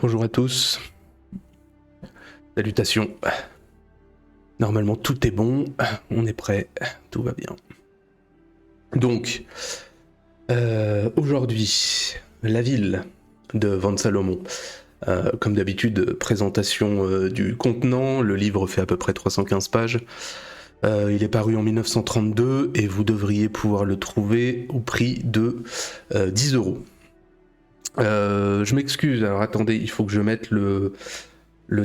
Bonjour à tous. Salutations. Normalement tout est bon, on est prêt, tout va bien. Donc, aujourd'hui, la ville de Van Salomon. Comme d'habitude, présentation du contenant, le livre fait à peu près 315 pages. Il est paru en 1932 et vous devriez pouvoir le trouver au prix de 10 euros. Je m'excuse, alors attendez, il faut que je mette le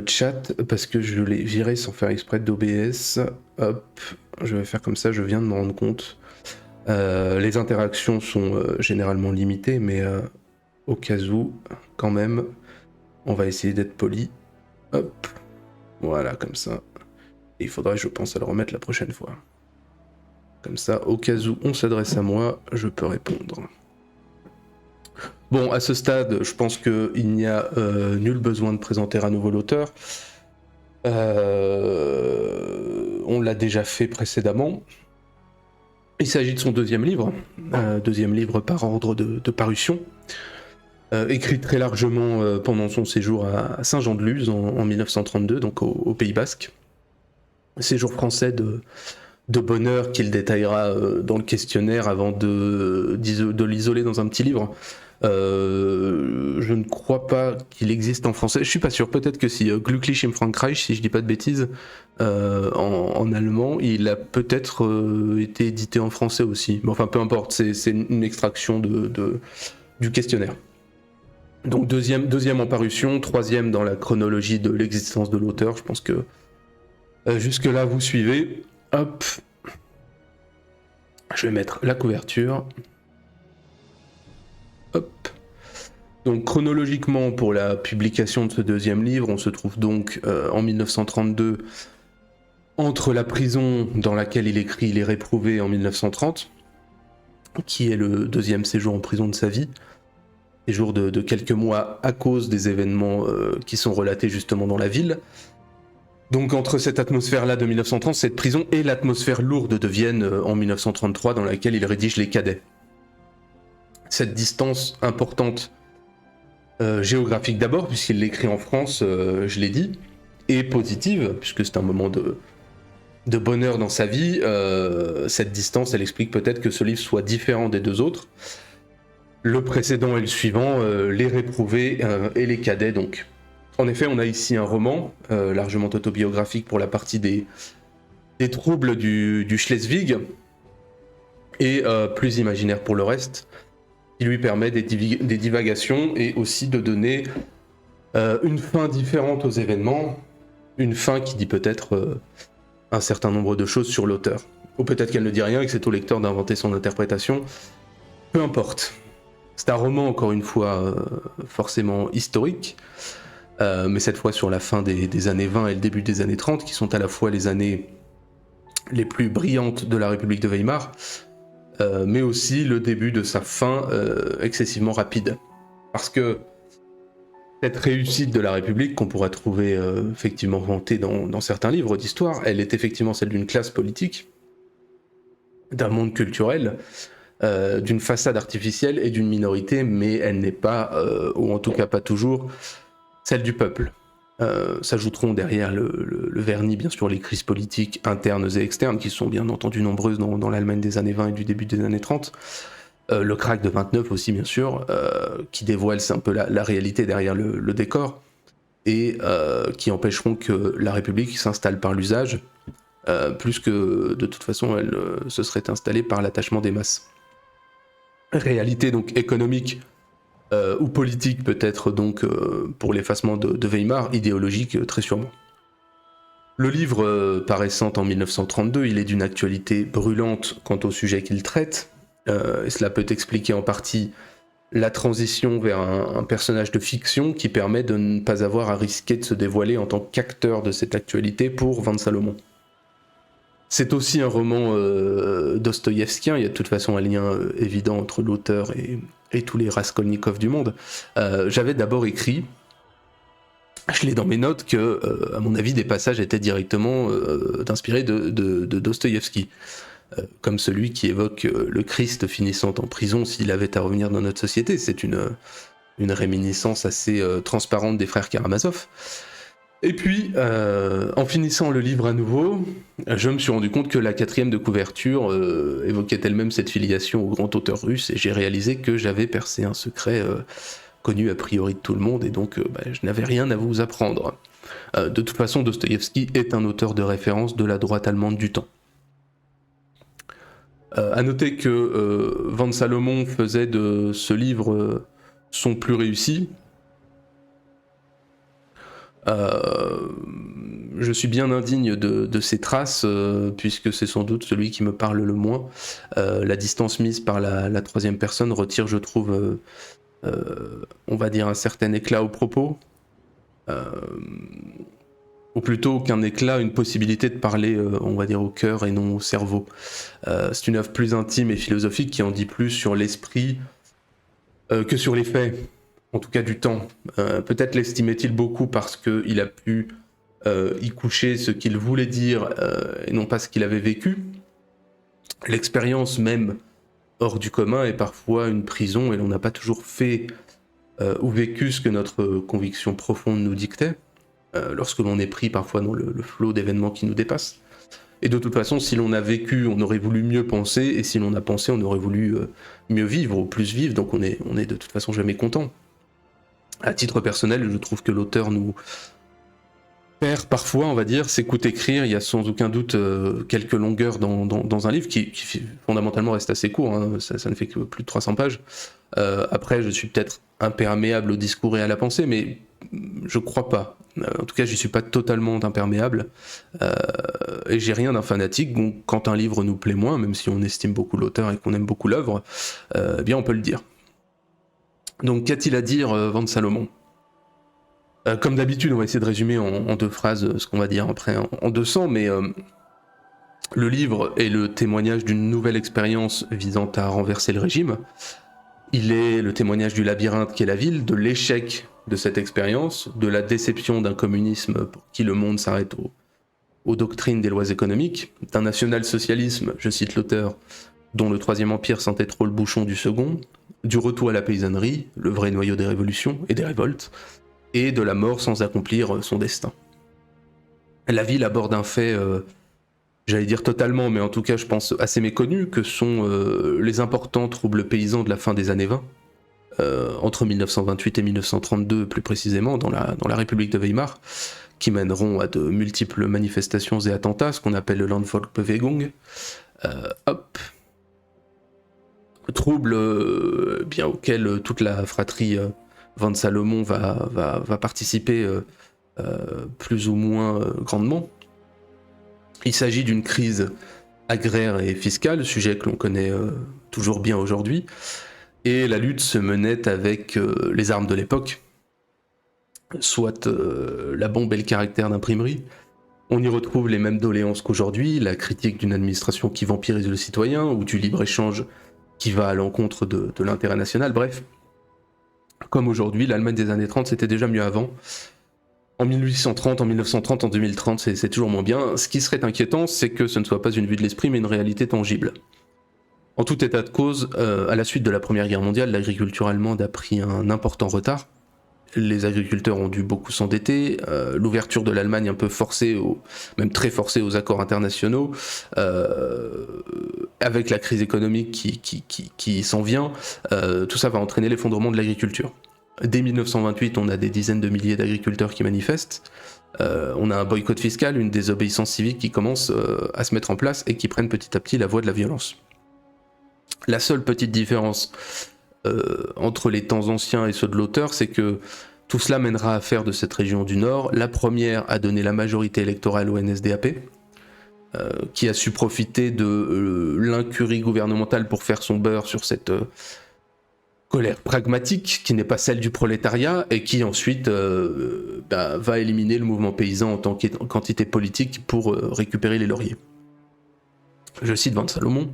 chat parce que je l'ai viré sans faire exprès d'OBS. Hop, je vais faire comme ça, je viens de me rendre compte. Les interactions sont généralement limitées, mais au cas où, quand même, on va essayer d'être poli. Hop, voilà, comme ça. Et il faudrait, je pense, à le remettre la prochaine fois. Comme ça, au cas où on s'adresse à moi, je peux répondre. Bon, à ce stade, je pense qu'il n'y a nul besoin de présenter à nouveau l'auteur. On l'a déjà fait précédemment. Il s'agit de son deuxième livre par ordre de parution, écrit très largement pendant son séjour à Saint-Jean-de-Luz en 1932, donc au Pays Basque. Séjour français de bonheur qu'il détaillera dans le questionnaire avant de l'isoler dans un petit livre. Je ne crois pas qu'il existe en français. Je suis pas sûr. Peut-être que si Glücklich im Frankreich, si je dis pas de bêtises, en allemand, il a peut-être été édité en français aussi. Mais enfin, peu importe. C'est une extraction du questionnaire. Donc deuxième en parution, troisième dans la chronologie de l'existence de l'auteur. Je pense que jusque là vous suivez. Hop. Je vais mettre la couverture. Hop. Donc chronologiquement, pour la publication de ce deuxième livre, on se trouve donc en 1932 entre la prison dans laquelle il écrit Il est réprouvé en 1930, qui est le deuxième séjour en prison de sa vie, séjour de quelques mois à cause des événements qui sont relatés justement dans la ville. Donc entre cette atmosphère-là de 1930, cette prison, et l'atmosphère lourde de Vienne en 1933 dans laquelle il rédige Les Cadets. Cette distance importante géographique d'abord, puisqu'il l'écrit en France, je l'ai dit, et positive, puisque c'est un moment de bonheur dans sa vie. Cette distance, elle explique peut-être que ce livre soit différent des deux autres. Le précédent et le suivant, Les Réprouvés et Les Cadets, donc. En effet, on a ici un roman, largement autobiographique pour la partie des troubles du Schleswig, et plus imaginaire pour le reste, qui lui permet des divagations et aussi de donner une fin différente aux événements, une fin qui dit peut-être un certain nombre de choses sur l'auteur. Ou peut-être qu'elle ne dit rien et que c'est au lecteur d'inventer son interprétation. Peu importe. C'est un roman, encore une fois, forcément historique, mais cette fois sur la fin des années 20 et le début des années 30, qui sont à la fois les années les plus brillantes de la République de Weimar, mais aussi le début de sa fin excessivement rapide. Parce que cette réussite de la République, qu'on pourrait trouver effectivement vantée dans certains livres d'histoire, elle est effectivement celle d'une classe politique, d'un monde culturel, d'une façade artificielle et d'une minorité, mais elle n'est pas, ou en tout cas pas toujours, celle du peuple. S'ajouteront derrière le vernis, bien sûr, les crises politiques internes et externes, qui sont bien entendu nombreuses dans l'Allemagne des années 20 et du début des années 30. Le crack de 29 aussi, bien sûr, qui dévoile un peu la réalité derrière le décor, et qui empêcheront que la République s'installe par l'usage, plus que de toute façon elle se serait installée par l'attachement des masses. Réalité donc économique ou politique peut-être donc pour l'effacement de Weimar, idéologique très sûrement. Le livre paraissant en 1932, il est d'une actualité brûlante quant au sujet qu'il traite, et cela peut expliquer en partie la transition vers un personnage de fiction qui permet de ne pas avoir à risquer de se dévoiler en tant qu'acteur de cette actualité pour Van Salomon. C'est aussi un roman dostoïevskien, il y a de toute façon un lien évident entre l'auteur et tous les Raskolnikov du monde. J'avais d'abord écrit, je l'ai dans mes notes, que, à mon avis, des passages étaient directement inspirés de Dostoïevski, comme celui qui évoque le Christ finissant en prison s'il avait à revenir dans notre société. C'est une une réminiscence assez transparente des frères Karamazov. Et puis, en finissant le livre à nouveau, je me suis rendu compte que la 4e de couverture évoquait elle-même cette filiation au grand auteur russe, et j'ai réalisé que j'avais percé un secret connu a priori de tout le monde, et donc je n'avais rien à vous apprendre. De toute façon, Dostoïevski est un auteur de référence de la droite allemande du temps. À noter que Van Salomon faisait de ce livre son plus réussi. Je suis bien indigne de ces traces, puisque c'est sans doute celui qui me parle le moins. La distance mise par la 3e personne retire, je trouve, on va dire, un certain éclat au propos. Ou plutôt qu'un éclat, une possibilité de parler, on va dire, au cœur et non au cerveau. C'est une œuvre plus intime et philosophique qui en dit plus sur l'esprit que sur les faits, en tout cas du temps. Peut-être l'estimait-il beaucoup parce qu'il a pu y coucher ce qu'il voulait dire et non pas ce qu'il avait vécu. L'expérience même hors du commun est parfois une prison et l'on n'a pas toujours fait ou vécu ce que notre conviction profonde nous dictait, lorsque l'on est pris parfois dans le flot d'événements qui nous dépassent. Et de toute façon, si l'on a vécu, on aurait voulu mieux penser, et si l'on a pensé, on aurait voulu mieux vivre, ou plus vivre, donc on est de toute façon jamais content. À titre personnel, je trouve que l'auteur nous perd parfois, on va dire, s'écoute écrire. Il y a sans aucun doute quelques longueurs dans un livre qui fondamentalement reste assez court, hein. Ça ne fait que plus de 300 pages. Après, je suis peut-être imperméable au discours et à la pensée, mais je crois pas. En tout cas, j'y suis pas totalement imperméable. Et j'ai rien d'un fanatique. Donc, quand un livre nous plaît moins, même si on estime beaucoup l'auteur et qu'on aime beaucoup l'œuvre, eh bien on peut le dire. Donc, qu'a-t-il à dire, Van Salomon ? Comme d'habitude, on va essayer de résumer en 2 phrases ce qu'on va dire après en 200, mais le livre est le témoignage d'une nouvelle expérience visant à renverser le régime. Il est le témoignage du labyrinthe qu'est la ville, de l'échec de cette expérience, de la déception d'un communisme pour qui le monde s'arrête aux doctrines des lois économiques, d'un national-socialisme, je cite l'auteur, dont le Troisième Empire sentait trop le bouchon du second, du retour à la paysannerie, le vrai noyau des révolutions et des révoltes, et de la mort sans accomplir son destin. La ville aborde un fait, j'allais dire totalement, mais en tout cas je pense assez méconnu, que sont les importants troubles paysans de la fin des années 20, entre 1928 et 1932 plus précisément, dans la République de Weimar, qui mèneront à de multiples manifestations et attentats, ce qu'on appelle le Landvolksbewegung. Troubles bien auxquels toute la fratrie Van Salomon va participer plus ou moins grandement. Il s'agit d'une crise agraire et fiscale, sujet que l'on connaît toujours bien aujourd'hui, et la lutte se menait avec les armes de l'époque, soit la bombe et le caractère d'imprimerie. On y retrouve les mêmes doléances qu'aujourd'hui, la critique d'une administration qui vampirise le citoyen, ou du libre-échange qui va à l'encontre de l'intérêt national, bref. Comme aujourd'hui, l'Allemagne des années 30, c'était déjà mieux avant. En 1830, en 1930, en 2030, c'est toujours moins bien. Ce qui serait inquiétant, c'est que ce ne soit pas une vue de l'esprit, mais une réalité tangible. En tout état de cause, à la suite de la Première Guerre mondiale, l'agriculture allemande a pris un important retard. Les agriculteurs ont dû beaucoup s'endetter, l'ouverture de l'Allemagne un peu forcée, même très forcée aux accords internationaux, avec la crise économique qui s'en vient, tout ça va entraîner l'effondrement de l'agriculture. Dès 1928, on a des dizaines de milliers d'agriculteurs qui manifestent, on a un boycott fiscal, une désobéissance civique qui commence à se mettre en place et qui prennent petit à petit la voie de la violence. La seule petite différence entre les temps anciens et ceux de l'auteur, c'est que tout cela mènera à faire de cette région du Nord la première à donner la majorité électorale au NSDAP, qui a su profiter de l'incurie gouvernementale pour faire son beurre sur cette colère pragmatique qui n'est pas celle du prolétariat et qui ensuite va éliminer le mouvement paysan en tant qu'entité politique pour récupérer les lauriers. Je cite Van Salomon.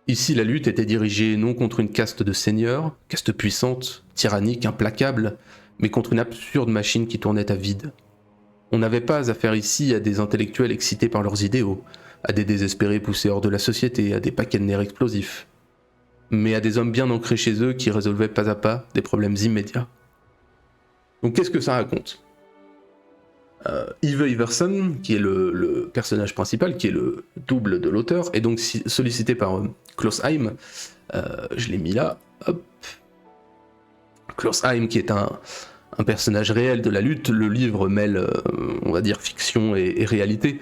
Ici, la lutte était dirigée non contre une caste de seigneurs, caste puissante, tyrannique, implacable, mais contre une absurde machine qui tournait à vide. On n'avait pas affaire ici à des intellectuels excités par leurs idéaux, à des désespérés poussés hors de la société, à des paquets de nerfs explosifs. mais à des hommes bien ancrés chez eux qui résolvaient pas à pas des problèmes immédiats. Donc qu'est-ce que ça raconte ? Yves Iverson, qui est le personnage principal, qui est le double de l'auteur, est donc sollicité par Klaus Heim. Je l'ai mis là. Hop. Klaus Heim, qui est un personnage réel de la lutte. Le livre mêle, on va dire, fiction et réalité,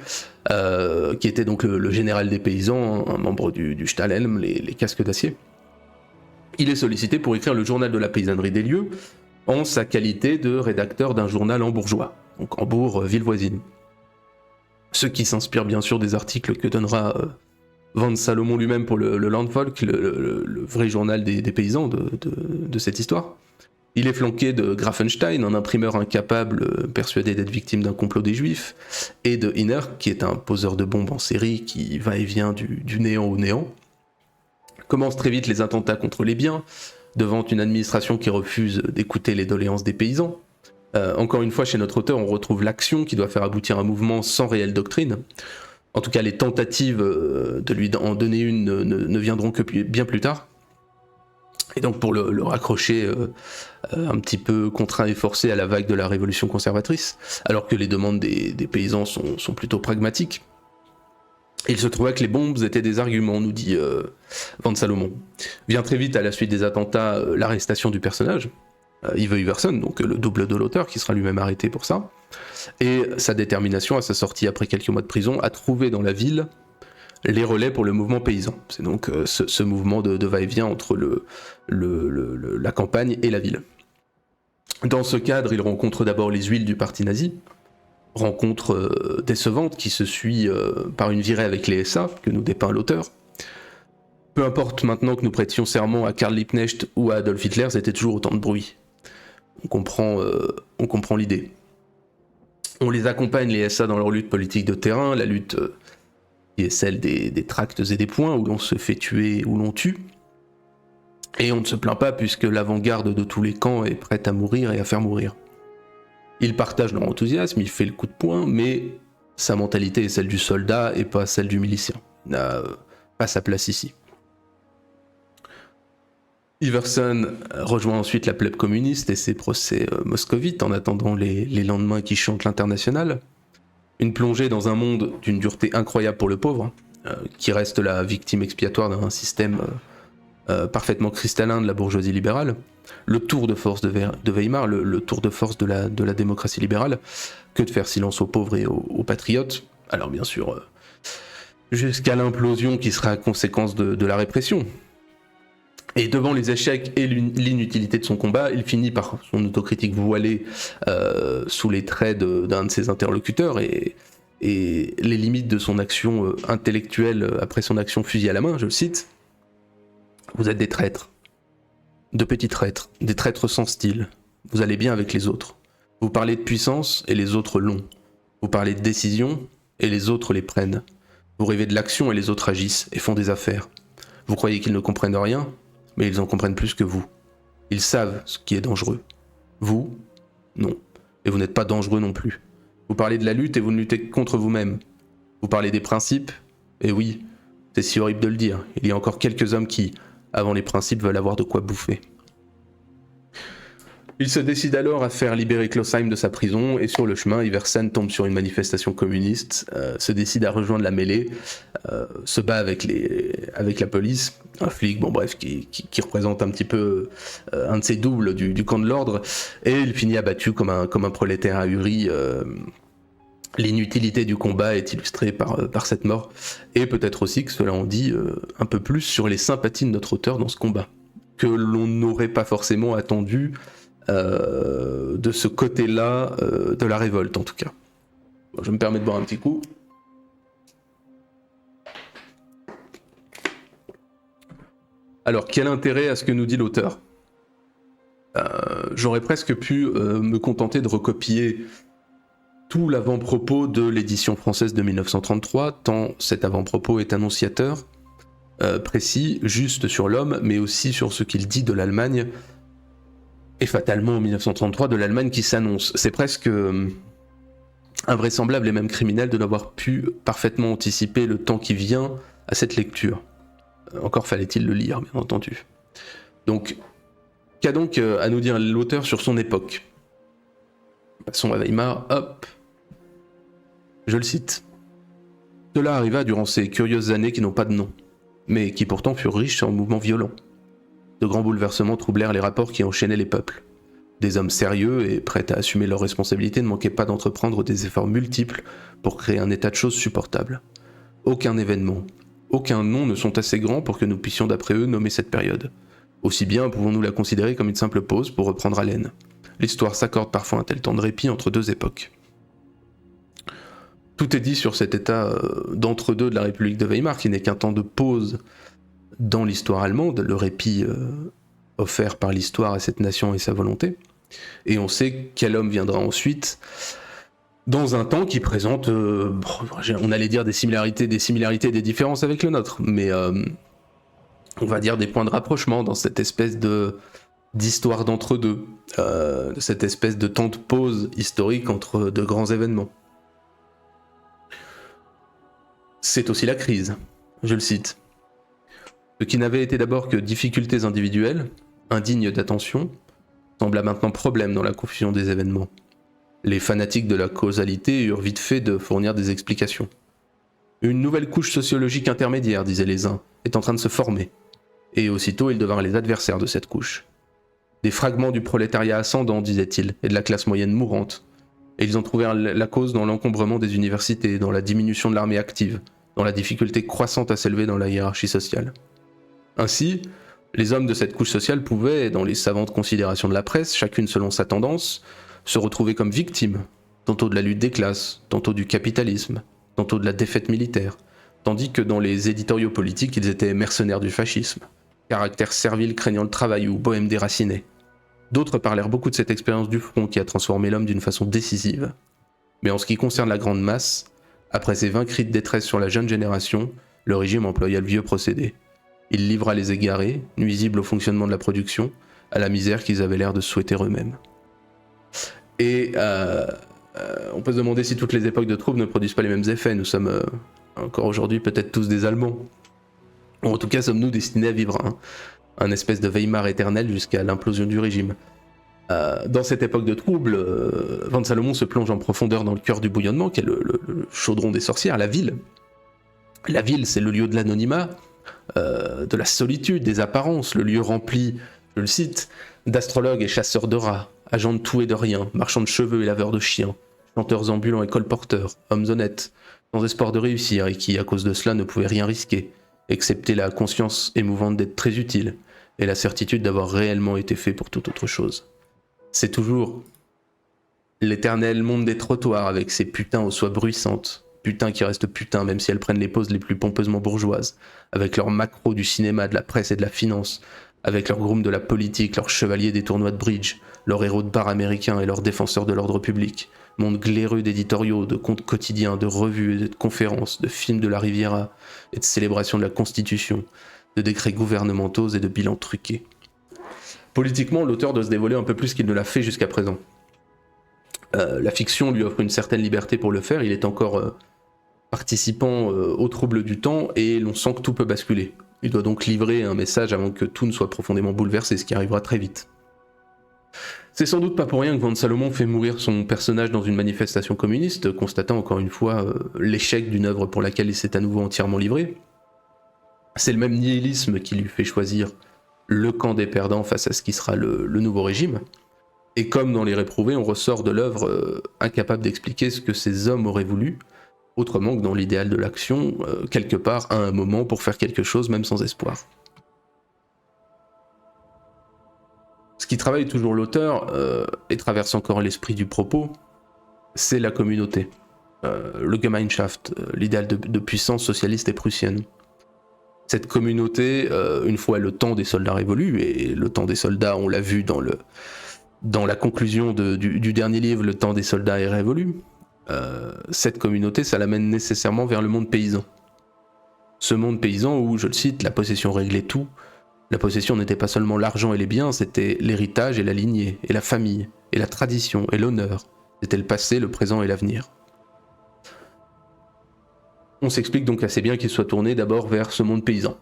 qui était donc le général des paysans, un membre du Stahlhelm, les casques d'acier. Il est sollicité pour écrire le journal de la paysannerie des lieux, en sa qualité de rédacteur d'un journal hambourgeois, donc Hambourg, ville voisine. Ce qui s'inspire bien sûr des articles que donnera Van Salomon lui-même pour le Landvolk, le vrai journal des paysans de cette histoire. Il est flanqué de Grafenstein, un imprimeur incapable, persuadé d'être victime d'un complot des Juifs, et de Inner, qui est un poseur de bombes en série qui va et vient du néant au néant. Commencent très vite les attentats contre les biens, devant une administration qui refuse d'écouter les doléances des paysans. Encore une fois, chez notre auteur, on retrouve l'action qui doit faire aboutir un mouvement sans réelle doctrine. En tout cas, les tentatives de lui en donner une ne viendront que bien plus tard. Et donc pour le raccrocher un petit peu contraint et forcé à la vague de la révolution conservatrice, alors que les demandes des paysans sont plutôt pragmatiques. Il se trouvait que les bombes étaient des arguments, nous dit Van Salomon. Vient très vite à la suite des attentats l'arrestation du personnage, Yves Iverson, donc le double de l'auteur, qui sera lui-même arrêté pour ça, et sa détermination à sa sortie après quelques mois de prison à trouver dans la ville les relais pour le mouvement paysan. C'est donc ce mouvement de va-et-vient entre la campagne et la ville. Dans ce cadre, il rencontre d'abord les huiles du parti nazi, rencontre décevante qui se suit par une virée avec les SA, que nous dépeint l'auteur. Peu importe maintenant que nous prêtions serment à Karl Liebknecht ou à Adolf Hitler, c'était toujours autant de bruit. On comprend l'idée. On les accompagne, les SA, dans leur lutte politique de terrain, la lutte qui est celle des tracts et des poings, où l'on se fait tuer, où l'on tue. Et on ne se plaint pas, puisque l'avant-garde de tous les camps est prête à mourir et à faire mourir. Il partage leur enthousiasme, il fait le coup de poing, mais sa mentalité est celle du soldat et pas celle du milicien. Il n'a pas sa place ici. Iverson rejoint ensuite la plèbe communiste et ses procès moscovites en attendant les lendemains qui chantent l'international. Une plongée dans un monde d'une dureté incroyable pour le pauvre, qui reste la victime expiatoire d'un système parfaitement cristallin de la bourgeoisie libérale. Le tour de force de Weimar, le tour de force de la démocratie libérale, que de faire silence aux pauvres et aux patriotes. Alors bien sûr, jusqu'à l'implosion qui sera conséquence de la répression. Et devant les échecs et l'inutilité de son combat, il finit par son autocritique voilée sous les traits d'un de ses interlocuteurs et les limites de son action intellectuelle après son action fusil à la main, je le cite. Vous êtes des traîtres, de petits traîtres, des traîtres sans style. Vous allez bien avec les autres. Vous parlez de puissance et les autres l'ont. Vous parlez de décision et les autres les prennent. Vous rêvez de l'action et les autres agissent et font des affaires. Vous croyez qu'ils ne comprennent rien ? Mais ils en comprennent plus que vous. Ils savent ce qui est dangereux. Vous, non. Et vous n'êtes pas dangereux non plus. Vous parlez de la lutte et vous ne luttez contre vous-même. Vous parlez des principes, et oui, c'est si horrible de le dire. Il y a encore quelques hommes qui, avant les principes, veulent avoir de quoi bouffer. Il se décide alors à faire libérer Klaus Heim de sa prison, et sur le chemin, Iverson tombe sur une manifestation communiste, se décide à rejoindre la mêlée, se bat avec la police, un flic, bon bref, qui représente un petit peu un de ses doubles du camp de l'ordre, et il finit abattu comme un prolétaire ahuri. L'inutilité du combat est illustrée par cette mort, et peut-être aussi que cela en dit un peu plus sur les sympathies de notre auteur dans ce combat, que l'on n'aurait pas forcément attendu de ce côté-là de la révolte en tout cas. Bon, je me permets de boire un petit coup. Alors, quel intérêt à ce que nous dit l'auteur ? J'aurais presque pu me contenter de recopier tout l'avant-propos de l'édition française de 1933, tant cet avant-propos est annonciateur, précis, juste sur l'homme, mais aussi sur ce qu'il dit de l'Allemagne, et fatalement en 1933 de l'Allemagne qui s'annonce. C'est presque invraisemblable et même criminel de n'avoir pu parfaitement anticiper le temps qui vient à cette lecture. Encore fallait-il le lire, bien entendu. Donc, qu'a donc à nous dire l'auteur sur son époque? Passons à Weimar, hop. Je le cite. Cela arriva durant ces curieuses années qui n'ont pas de nom, mais qui pourtant furent riches en mouvements violents. De grands bouleversements troublèrent les rapports qui enchaînaient les peuples. Des hommes sérieux et prêts à assumer leurs responsabilités ne manquaient pas d'entreprendre des efforts multiples pour créer un état de choses supportable. Aucun événement, aucun nom ne sont assez grands pour que nous puissions d'après eux nommer cette période. Aussi bien pouvons-nous la considérer comme une simple pause pour reprendre haleine. L'histoire s'accorde parfois un tel temps de répit entre deux époques. Tout est dit sur cet état d'entre-deux de la République de Weimar, qui n'est qu'un temps de pause dans l'histoire allemande, le répit offert par l'histoire à cette nation et sa volonté. Et on sait quel homme viendra ensuite, dans un temps qui présente, on allait dire des similarités et des différences avec le nôtre, mais on va dire des points de rapprochement dans cette espèce d'histoire d'entre-deux, cette espèce de temps de pause historique entre de grands événements. C'est aussi la crise, je le cite. Ce qui n'avait été d'abord que difficultés individuelles, indignes d'attention, sembla maintenant problème dans la confusion des événements. Les fanatiques de la causalité eurent vite fait de fournir des explications. Une nouvelle couche sociologique intermédiaire, disaient les uns, est en train de se former. Et aussitôt ils devinrent les adversaires de cette couche. Des fragments du prolétariat ascendant, disaient-ils, et de la classe moyenne mourante. Et ils en trouvèrent la cause dans l'encombrement des universités, dans la diminution de l'armée active, dans la difficulté croissante à s'élever dans la hiérarchie sociale. Ainsi, les hommes de cette couche sociale pouvaient, dans les savantes considérations de la presse, chacune selon sa tendance, se retrouver comme victimes, tantôt de la lutte des classes, tantôt du capitalisme, tantôt de la défaite militaire, tandis que dans les éditoriaux politiques, ils étaient mercenaires du fascisme, caractère servile craignant le travail ou bohème déraciné. D'autres parlèrent beaucoup de cette expérience du front qui a transformé l'homme d'une façon décisive. Mais en ce qui concerne la grande masse, après ces 20 cris de détresse sur la jeune génération, le régime employa le vieux procédé. Il livra les égarés, nuisibles au fonctionnement de la production, à la misère qu'ils avaient l'air de souhaiter eux-mêmes. Et on peut se demander si toutes les époques de troubles ne produisent pas les mêmes effets. Nous sommes encore aujourd'hui peut-être tous des Allemands. Ou en tout cas sommes-nous destinés à vivre un espèce de Weimar éternel jusqu'à l'implosion du régime. Dans cette époque de troubles, Van Salomon se plonge en profondeur dans le cœur du bouillonnement, qui est le chaudron des sorcières, la ville. La ville, c'est le lieu de l'anonymat, de la solitude, des apparences, le lieu rempli, je le cite, d'astrologues et chasseurs de rats, agents de tout et de rien, marchands de cheveux et laveurs de chiens, chanteurs ambulants et colporteurs, hommes honnêtes, sans espoir de réussir et qui, à cause de cela, ne pouvaient rien risquer, excepté la conscience émouvante d'être très utile et la certitude d'avoir réellement été fait pour toute autre chose. C'est toujours l'éternel monde des trottoirs avec ses putains aux soies bruissantes, putains qui restent putains même si elles prennent les poses les plus pompeusement bourgeoises, avec leurs macros du cinéma, de la presse et de la finance, avec leurs grooms de la politique, leurs chevaliers des tournois de bridge, leurs héros de bar américains et leurs défenseurs de l'ordre public, monde glaireux d'éditoriaux, de comptes quotidiens, de revues et de conférences, de films de la Riviera et de célébrations de la Constitution, de décrets gouvernementaux et de bilans truqués. Politiquement, l'auteur doit se dévoiler un peu plus qu'il ne l'a fait jusqu'à présent. La fiction lui offre une certaine liberté pour le faire, il est encore participant aux troubles du temps et l'on sent que tout peut basculer. Il doit donc livrer un message avant que tout ne soit profondément bouleversé, ce qui arrivera très vite. C'est sans doute pas pour rien que Van Salomon fait mourir son personnage dans une manifestation communiste, constatant encore une fois l'échec d'une œuvre pour laquelle il s'est à nouveau entièrement livré. C'est le même nihilisme qui lui fait choisir le camp des perdants face à ce qui sera le nouveau régime. Et comme dans Les Réprouvés, on ressort de l'œuvre incapable d'expliquer ce que ces hommes auraient voulu, autrement que dans l'idéal de l'action, quelque part à un moment pour faire quelque chose même sans espoir. Ce qui travaille toujours l'auteur, et traverse encore l'esprit du propos, c'est la communauté. Le Gemeinschaft, l'idéal de puissance socialiste et prussienne. Cette communauté, une fois le temps des soldats révolu, et le temps des soldats, on l'a vu dans la conclusion du dernier livre, le temps des soldats est révolu, cette communauté, ça l'amène nécessairement vers le monde paysan. Ce monde paysan où, je le cite, la possession réglait tout. La possession n'était pas seulement l'argent et les biens, c'était l'héritage et la lignée, et la famille, et la tradition, et l'honneur. C'était le passé, le présent et l'avenir. On s'explique donc assez bien qu'il soit tourné d'abord vers ce monde paysan.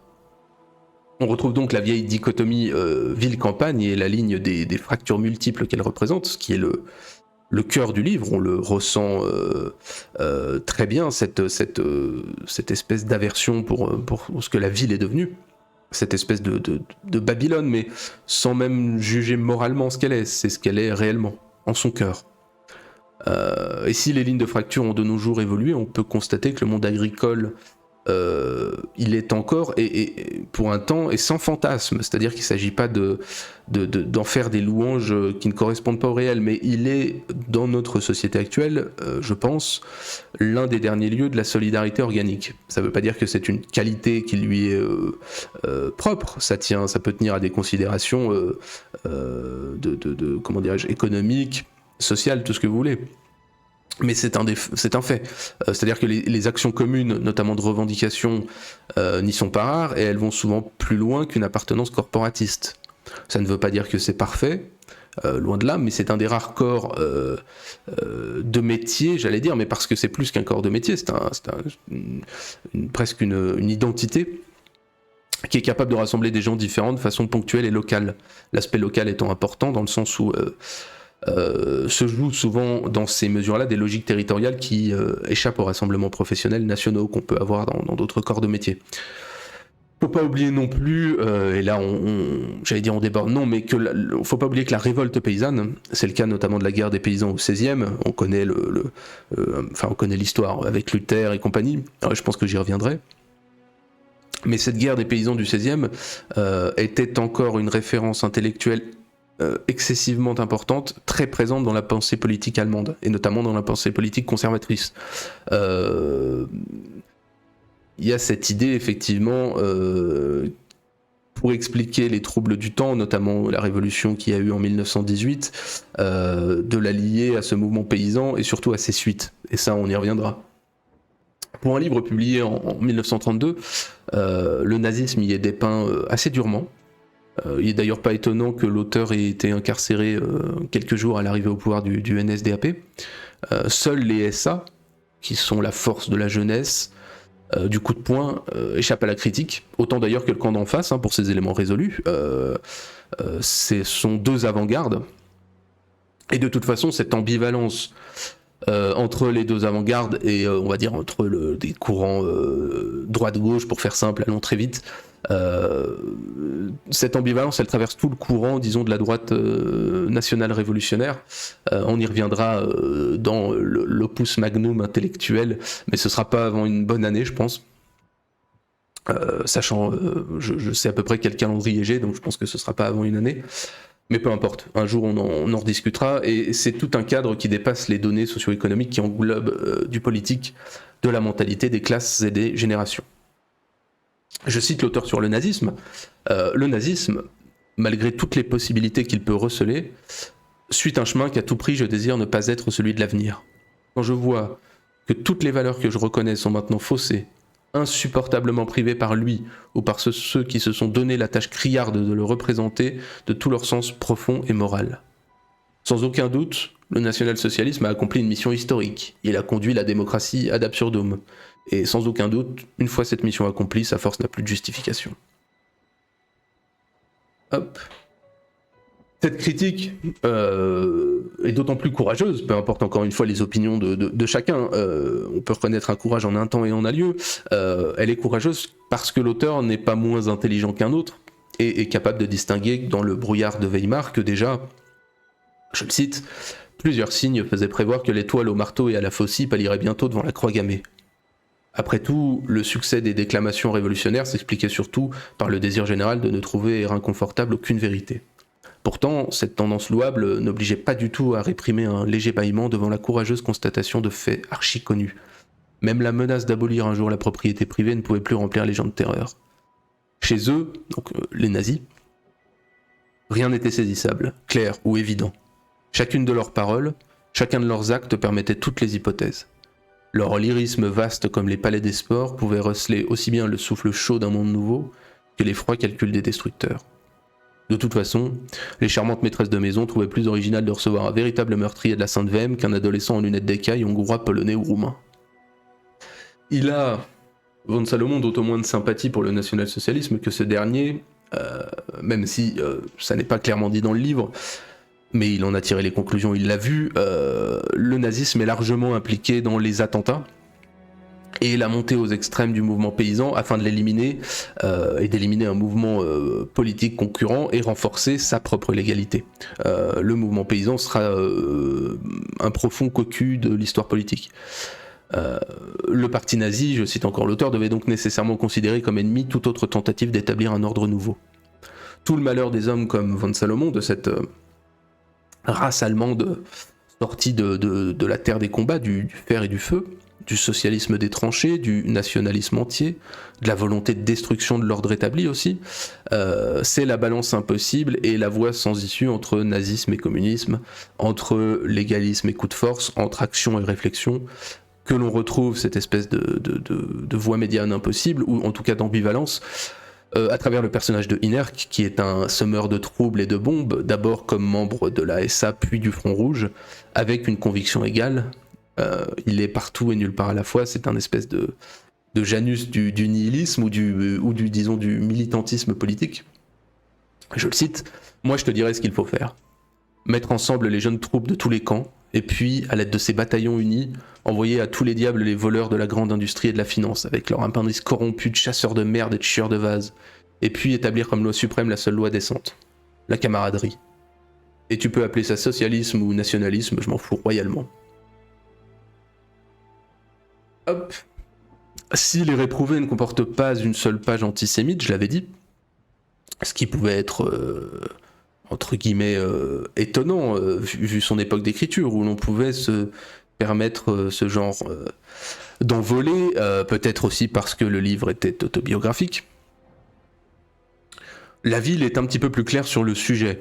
On retrouve donc la vieille dichotomie ville-campagne et la ligne des fractures multiples qu'elle représente, ce qui est le cœur du livre. On le ressent très bien, cette espèce d'aversion pour ce que la ville est devenue, cette espèce de Babylone, mais sans même juger moralement ce qu'elle est, c'est ce qu'elle est réellement, en son cœur. Et si les lignes de fracture ont de nos jours évolué, on peut constater que le monde agricole, il est encore, et pour un temps, et sans fantasme, c'est-à-dire qu'il ne s'agit pas d'en faire des louanges qui ne correspondent pas au réel, mais il est, dans notre société actuelle, je pense, l'un des derniers lieux de la solidarité organique. Ça ne veut pas dire que c'est une qualité qui lui est propre, ça peut tenir à des considérations comment dirais-je, économiques, sociales, tout ce que vous voulez. Mais c'est un fait. C'est-à-dire que les actions communes, notamment de revendication, n'y sont pas rares, et elles vont souvent plus loin qu'une appartenance corporatiste. Ça ne veut pas dire que c'est parfait, loin de là, mais c'est un des rares corps de métier, j'allais dire, mais parce que c'est plus qu'un corps de métier, c'est presque une identité qui est capable de rassembler des gens différents de façon ponctuelle et locale. L'aspect local étant important dans le sens où se jouent souvent dans ces mesures-là des logiques territoriales qui échappent aux rassemblements professionnels nationaux qu'on peut avoir dans d'autres corps de métier. Faut pas oublier non plus, et là j'allais dire on déborde, non, mais faut pas oublier que la révolte paysanne, c'est le cas notamment de la guerre des paysans au XVIe, on connaît on connaît l'histoire avec Luther et compagnie, alors je pense que j'y reviendrai. Mais cette guerre des paysans du XVIe était encore une référence intellectuelle excessivement importante, très présente dans la pensée politique allemande, et notamment dans la pensée politique conservatrice. Il y a cette idée, effectivement, pour expliquer les troubles du temps, notamment la révolution qu'il y a eu en 1918, de la lier à ce mouvement paysan, et surtout à ses suites. Et ça, on y reviendra. Pour un livre publié en 1932, le nazisme y est dépeint assez durement. Il n'est d'ailleurs pas étonnant que l'auteur ait été incarcéré quelques jours à l'arrivée au pouvoir du NSDAP. Seuls les SA, qui sont la force de la jeunesse, du coup de poing, échappent à la critique, autant d'ailleurs que le camp d'en face, pour ces éléments résolus. Ce sont deux avant-gardes, et de toute façon, cette ambivalence entre les deux avant-gardes et on va dire entre des courants droite-gauche, pour faire simple, allons très vite, cette ambivalence, elle traverse tout le courant, disons, de la droite nationale révolutionnaire. On y reviendra dans l'opus magnum intellectuel, mais ce sera pas avant une bonne année, je pense. Sachant, je sais à peu près quel calendrier j'ai, donc je pense que ce sera pas avant une année. Mais peu importe, un jour on en rediscutera, et c'est tout un cadre qui dépasse les données socio-économiques, qui englobe du politique, de la mentalité, des classes et des générations. Je cite l'auteur sur le nazisme. Le nazisme, malgré toutes les possibilités qu'il peut receler, suit un chemin qu'à tout prix je désire ne pas être celui de l'avenir. Quand je vois que toutes les valeurs que je reconnais sont maintenant faussées, insupportablement privées par lui ou par ceux qui se sont donné la tâche criarde de le représenter de tout leur sens profond et moral. Sans aucun doute, le national-socialisme a accompli une mission historique. Il a conduit la démocratie ad absurdum. Et sans aucun doute, une fois cette mission accomplie, sa force n'a plus de justification. Hop. Cette critique est d'autant plus courageuse, peu importe encore une fois les opinions de chacun, on peut reconnaître un courage en un temps et en un lieu, elle est courageuse parce que l'auteur n'est pas moins intelligent qu'un autre, et est capable de distinguer dans le brouillard de Weimar que déjà, je le cite, plusieurs signes faisaient prévoir que l'étoile au marteau et à la faucille pâlirait bientôt devant la croix gammée. Après tout, le succès des déclamations révolutionnaires s'expliquait surtout par le désir général de ne trouver inconfortable aucune vérité. Pourtant, cette tendance louable n'obligeait pas du tout à réprimer un léger bâillement devant la courageuse constatation de faits archi-connus. Même la menace d'abolir un jour la propriété privée ne pouvait plus remplir les gens de terreur. Chez eux, donc les nazis, rien n'était saisissable, clair ou évident. Chacune de leurs paroles, chacun de leurs actes permettait toutes les hypothèses. Leur lyrisme vaste comme les palais des sports pouvait receler aussi bien le souffle chaud d'un monde nouveau que les froids calculs des destructeurs. De toute façon, les charmantes maîtresses de maison trouvaient plus original de recevoir un véritable meurtrier de la Sainte Vême qu'un adolescent en lunettes d'écaille hongrois, polonais ou roumain. Il a, von Salomon, d'autant moins de sympathie pour le national-socialisme que ce dernier même si ça n'est pas clairement dit dans le livre, mais il en a tiré les conclusions, il l'a vu, le nazisme est largement impliqué dans les attentats et la montée aux extrêmes du mouvement paysan afin de l'éliminer et d'éliminer un mouvement politique concurrent et renforcer sa propre légalité. Le mouvement paysan sera un profond cocu de l'histoire politique. Le parti nazi, je cite encore l'auteur, devait donc nécessairement considérer comme ennemi toute autre tentative d'établir un ordre nouveau. Tout le malheur des hommes comme von Salomon, de cette race allemande sortie de la terre des combats, du fer et du feu, du socialisme des tranchées, du nationalisme entier, de la volonté de destruction de l'ordre établi aussi, c'est la balance impossible et la voie sans issue entre nazisme et communisme, entre légalisme et coup de force, entre action et réflexion, que l'on retrouve cette espèce de voie médiane impossible, ou en tout cas d'ambivalence, à travers le personnage de Hinnerk, qui est un semeur de troubles et de bombes, d'abord comme membre de la SA puis du Front Rouge, avec une conviction égale. Il est partout et nulle part à la fois, c'est un espèce de Janus du nihilisme ou disons du militantisme politique. Je le cite, « Moi je te dirais ce qu'il faut faire. Mettre ensemble les jeunes troupes de tous les camps, et puis, à l'aide de ces bataillons unis, envoyer à tous les diables les voleurs de la grande industrie et de la finance, avec leur appendice corrompu de chasseurs de merde et de chieurs de vase, et puis établir comme loi suprême la seule loi décente, la camaraderie. Et tu peux appeler ça socialisme ou nationalisme, je m'en fous royalement. » Hop. Si les réprouvés ne comportent pas une seule page antisémite, je l'avais dit, ce qui pouvait être... entre guillemets étonnant vu son époque d'écriture où l'on pouvait se permettre ce genre d'envoler, peut-être aussi parce que le livre était autobiographique. La ville est un petit peu plus claire sur le sujet.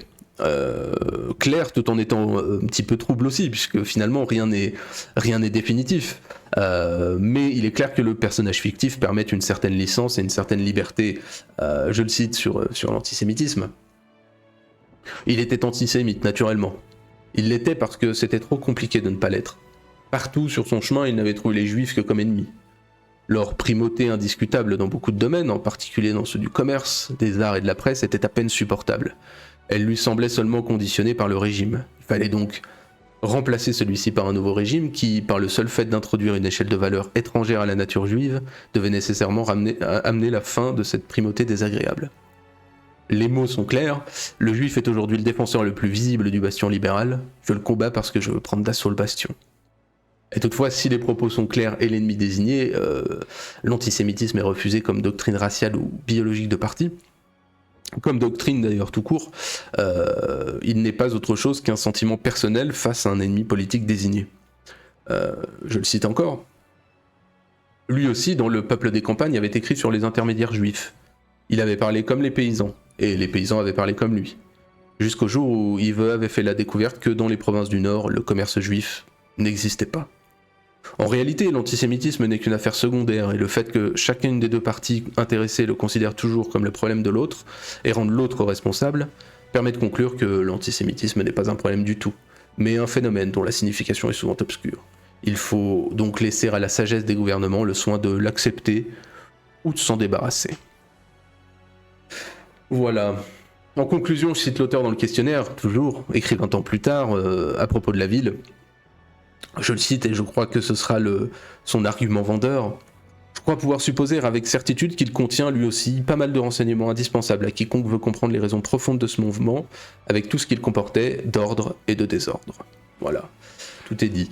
Claire tout en étant un petit peu trouble aussi, puisque finalement rien n'est définitif. Mais il est clair que le personnage fictif permet une certaine licence et une certaine liberté, je le cite, sur l'antisémitisme. Il était antisémite, naturellement. Il l'était parce que c'était trop compliqué de ne pas l'être. Partout sur son chemin, il n'avait trouvé les juifs que comme ennemis. Leur primauté indiscutable dans beaucoup de domaines, en particulier dans ceux du commerce, des arts et de la presse, était à peine supportable. Elle lui semblait seulement conditionnée par le régime. Il fallait donc remplacer celui-ci par un nouveau régime qui, par le seul fait d'introduire une échelle de valeurs étrangère à la nature juive, devait nécessairement amener la fin de cette primauté désagréable. Les mots sont clairs, le juif est aujourd'hui le défenseur le plus visible du bastion libéral, je le combats parce que je veux prendre d'assaut le bastion. Et toutefois, si les propos sont clairs et l'ennemi désigné, l'antisémitisme est refusé comme doctrine raciale ou biologique de parti, comme doctrine d'ailleurs tout court, il n'est pas autre chose qu'un sentiment personnel face à un ennemi politique désigné. Je le cite encore. Lui aussi, dans Le Peuple des campagnes, avait écrit sur les intermédiaires juifs. Il avait parlé comme les paysans, et les paysans avaient parlé comme lui. Jusqu'au jour où Yves avait fait la découverte que dans les provinces du Nord, le commerce juif n'existait pas. En réalité, l'antisémitisme n'est qu'une affaire secondaire, et le fait que chacune des deux parties intéressées le considère toujours comme le problème de l'autre, et rende l'autre responsable, permet de conclure que l'antisémitisme n'est pas un problème du tout, mais un phénomène dont la signification est souvent obscure. Il faut donc laisser à la sagesse des gouvernements le soin de l'accepter ou de s'en débarrasser. Voilà. En conclusion, je cite l'auteur dans le questionnaire, toujours, écrit 20 ans plus tard, à propos de la ville. Je le cite et je crois que ce sera son argument vendeur. Je crois pouvoir supposer avec certitude qu'il contient lui aussi pas mal de renseignements indispensables à quiconque veut comprendre les raisons profondes de ce mouvement, avec tout ce qu'il comportait d'ordre et de désordre. Voilà. Tout est dit.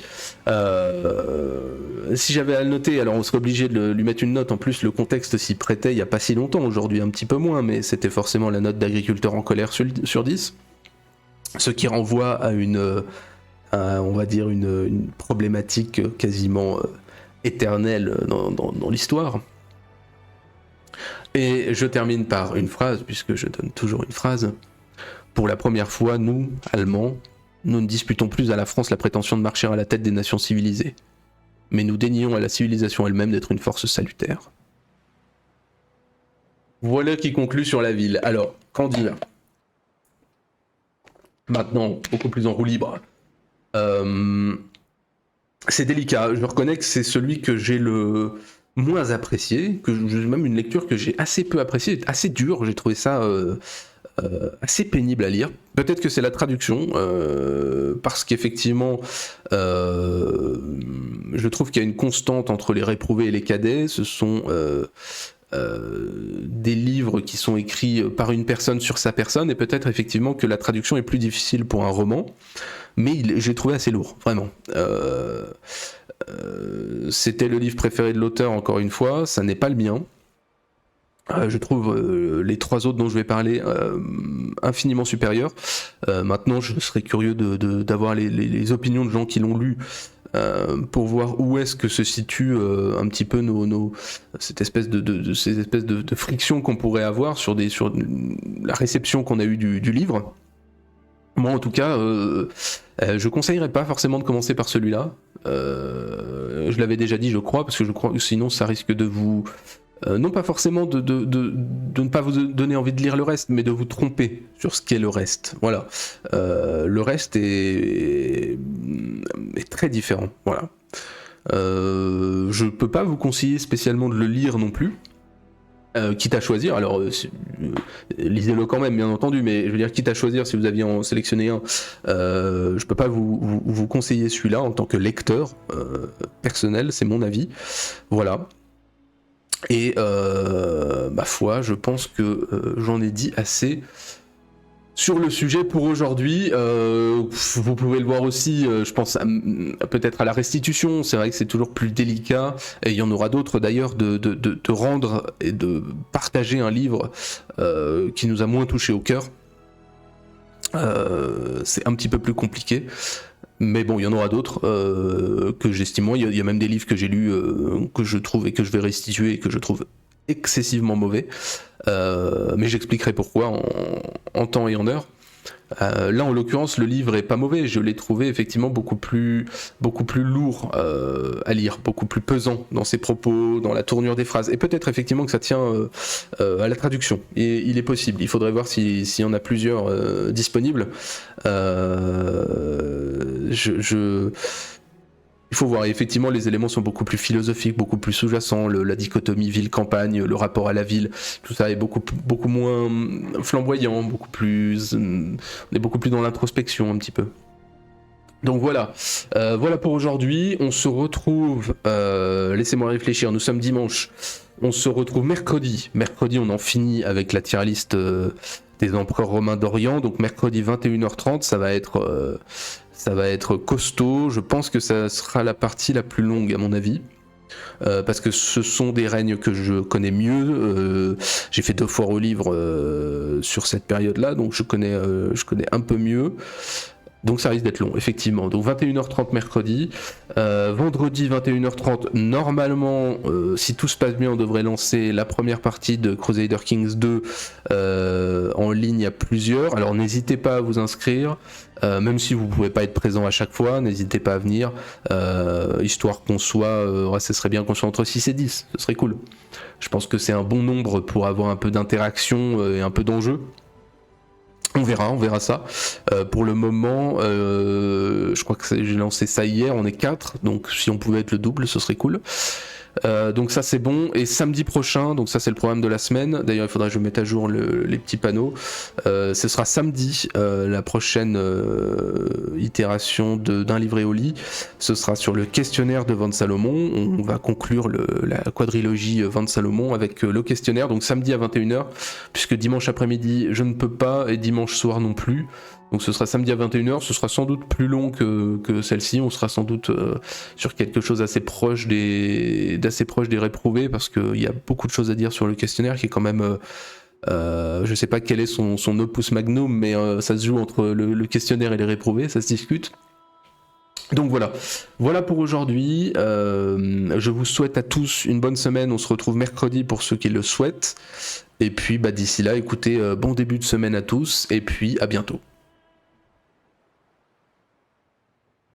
Si j'avais à le noter, alors on serait obligé de lui mettre une note. En plus, le contexte s'y prêtait il n'y a pas si longtemps, aujourd'hui un petit peu moins, mais c'était forcément la note d'agriculteur en colère sur 10. Ce qui renvoie à on va dire une problématique quasiment éternelle dans l'histoire. Et je termine par une phrase, puisque je donne toujours une phrase. Pour la première fois, nous, Allemands, nous ne disputons plus à la France la prétention de marcher à la tête des nations civilisées, mais nous dénions à la civilisation elle-même d'être une force salutaire. Voilà qui conclut sur la ville. Alors, candidat. Maintenant, beaucoup plus en roue libre. C'est délicat. Je reconnais que c'est celui que j'ai le moins apprécié, même une lecture que j'ai assez peu appréciée, assez dure. J'ai trouvé ça assez pénible à lire. Peut-être que c'est la traduction, parce qu'effectivement, je trouve qu'il y a une constante entre les réprouvés et les cadets. Ce sont des livres qui sont écrits par une personne sur sa personne, et peut-être effectivement que la traduction est plus difficile pour un roman, mais j'ai trouvé assez lourd, vraiment. C'était le livre préféré de l'auteur, encore une fois, ça n'est pas le mien. Je trouve les trois autres dont je vais parler infiniment supérieurs. Maintenant, je serais curieux d'avoir les opinions de gens qui l'ont lu, pour voir où est-ce que se situe un petit peu cette espèce ces espèces de frictions qu'on pourrait avoir sur la réception qu'on a eue du livre. Moi, en tout cas, je conseillerais pas forcément de commencer par celui-là. Je l'avais déjà dit, je crois, parce que je crois que sinon ça risque de vous... non pas forcément de ne pas vous donner envie de lire le reste, mais de vous tromper sur ce qu'est le reste. Voilà. Le reste est très différent. Voilà. Je peux pas vous conseiller spécialement de le lire non plus. Quitte à choisir, alors lisez-le quand même, bien entendu, mais je veux dire, quitte à choisir, si vous aviez en sélectionné un, je peux pas vous conseiller celui-là en tant que lecteur personnel, c'est mon avis. Voilà. Et ma foi, je pense que j'en ai dit assez sur le sujet pour aujourd'hui. Vous pouvez le voir aussi, je pense peut-être à la restitution. C'est vrai que c'est toujours plus délicat, et il y en aura d'autres d'ailleurs, de rendre et de partager un livre qui nous a moins touché au cœur. C'est un petit peu plus compliqué. Mais bon, il y en aura d'autres que j'estime moins. Il y a même des livres que j'ai lus que je trouve et que je vais restituer et que je trouve excessivement mauvais. Mais j'expliquerai pourquoi en temps et en heure. Là, en l'occurrence, le livre est pas mauvais. Je l'ai trouvé effectivement beaucoup plus lourd à lire, beaucoup plus pesant dans ses propos, dans la tournure des phrases. Et peut-être effectivement que ça tient à la traduction. Et il est possible. Il faudrait voir s'il y en a plusieurs disponibles. Il faut voir, et effectivement les éléments sont beaucoup plus philosophiques, beaucoup plus sous-jacents, la dichotomie ville-campagne, le rapport à la ville, tout ça est beaucoup moins flamboyant, on est beaucoup plus dans l'introspection un petit peu. Donc voilà, voilà pour aujourd'hui, on se retrouve, laissez-moi réfléchir, nous sommes dimanche, on se retrouve mercredi, on en finit avec la tier list des empereurs romains d'Orient, donc mercredi 21h30, ça va être costaud. Je pense que ça sera la partie la plus longue à mon avis. Parce que ce sont des règnes que je connais mieux. J'ai fait 2 fois au livre sur cette période-là, donc je connais un peu mieux. Donc ça risque d'être long, effectivement. Donc 21h30 mercredi. Vendredi 21h30, normalement, si tout se passe bien, on devrait lancer la première partie de Crusader Kings 2 en ligne à plusieurs. Alors n'hésitez pas à vous inscrire. Même si vous ne pouvez pas être présent à chaque fois, n'hésitez pas à venir, histoire qu'on soit, ce serait bien qu'on soit entre 6 et 10, ce serait cool. Je pense que c'est un bon nombre pour avoir un peu d'interaction et un peu d'enjeu. On verra ça. Pour le moment, je crois que j'ai lancé ça hier, on est 4, donc si on pouvait être le double, ce serait cool. Donc ça c'est bon, et samedi prochain, donc ça c'est le programme de la semaine, d'ailleurs il faudra que je mette à jour les petits panneaux, ce sera samedi la prochaine itération d'un livret au lit, ce sera sur le questionnaire de Vente Salomon, on va conclure la quadrilogie Vente Salomon avec le questionnaire, donc samedi à 21h, puisque dimanche après-midi je ne peux pas, et dimanche soir non plus. Donc ce sera samedi à 21h, ce sera sans doute plus long que celle-ci, on sera sans doute sur quelque chose d'assez proche des réprouvés, parce qu'il y a beaucoup de choses à dire sur le questionnaire qui est quand même... je sais pas quel est son opus magnum, mais ça se joue entre le questionnaire et les réprouvés, ça se discute. Donc voilà pour aujourd'hui. Je vous souhaite à tous une bonne semaine, on se retrouve mercredi pour ceux qui le souhaitent. Et puis d'ici là, écoutez, bon début de semaine à tous, et puis à bientôt.